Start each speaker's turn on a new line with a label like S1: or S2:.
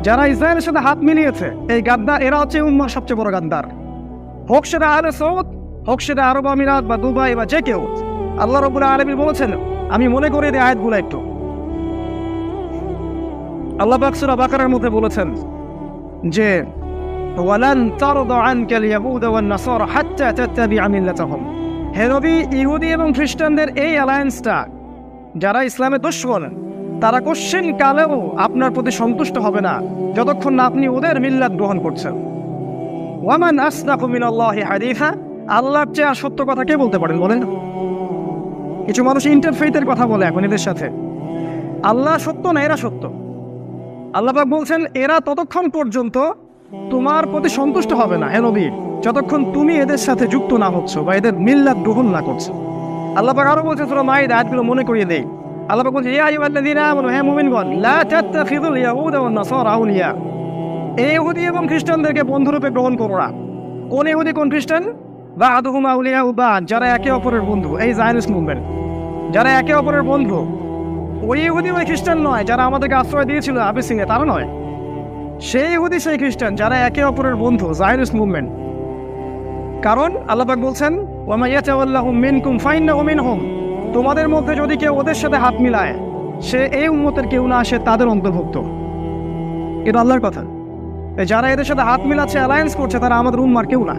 S1: যারা ইসরায়েলের সাথে হাত মিলিয়েছে, এই গাদ্দার, এরা হচ্ছে উম্মার সবচেয়ে বড় গাদ্দার। হোক সেটা আহলে সৌদ, হোক সেটা আরব আমিরাত বা দুবাই বা যে কেউ। আল্লাহ রাব্বুল আলামিন বলেছেন, আমি মনে করি এই আয়াতগুলো একটু। আল্লাহ পাক সূরা বাকারার মধ্যে বলেছেন যে ওয়ালান তারদা আনকাল ইয়াহুদ ওয়ান নাসারা হাত্তা তাত্তাবিআ মিল্লাতাহুম। হে নবী, ইহুদি এবং খ্রিস্টানদের এই অ্যালায়েন্সটা, যারা ইসলামের দুশমন, তারা কোশ্চেন কালেও আপনার প্রতি সন্তুষ্ট হবে না যতক্ষণ না আপনি ওদের মিল্লাত গ্রহণ করছেন। ওয়ামান আসদাকু মিনাল্লাহি হাদিসা, আল্লাহর চেয়ে আর সত্য কথা কে বলতে পারেন বলেন? কিছু মানুষ ইন্টারফেইথের কথা বলে এখন এদের সাথে। আল্লাহ সত্য না, এরা সত্য। আল্লাহ পাক বলছেন, এরা ততক্ষণ পর্যন্ত তোমার প্রতি সন্তুষ্ট হবে না হে নবী, যতক্ষণ তুমি এদের সাথে যুক্ত না হচ্ছ বা এদের মিল্লাত গ্রহণ না করছো। আল্লাহ পাক আরো বলছেন সূরা মাইদা, আয়াতগুলো মনে করিয়ে দেই। আল্লাহ পাক বলছেন, ইয়া আইয়ুহাল্লাযীনা আমানু, হে মুমিনগণ, লা তাত্তাখিযুল ইয়াহুদা ওয়ান নাসারা আউলিয়া। এই ইহুদি এবং খ্রিস্টানদেরকে বন্ধুরূপে গ্রহণ করো না। কোন ইহুদি কোন খ্রিস্টান? বা'দুহুম আউলিয়াউ বা'দ, যারা একে অপরের বন্ধু। এই জায়নিস্ট মুভমেন্ট, যারা একে অপরের বন্ধু। ওই ইহুদি ওই খ্রিস্টান নয় যারা আমাদেরকে আশ্রয় দিয়েছিল আবিসিনিয়া, তারা নয়। সেই ইহুদি সেই খ্রিস্টান যারা একে অপরের বন্ধু, জায়নিস্ট মুভমেন্ট। কারণ আল্লাহ পাক বলছেন, ওয়া মা ইয়াতাওয়াল্লাহুম মিনকুম ফাইন্নাহু মিনহুম, তোমাদের মধ্যে যদি কেউ ওদের সাথে হাত মিলায়, সে এই উম্মতের কেউ না, সে তাদের অন্তর্ভুক্ত। এটা আল্লাহর কথা। যারা এদের সাথে হাত মিলাচ্ছে, অ্যালায়েন্স করছে, তারা আমাদের উম্মার কেউ না।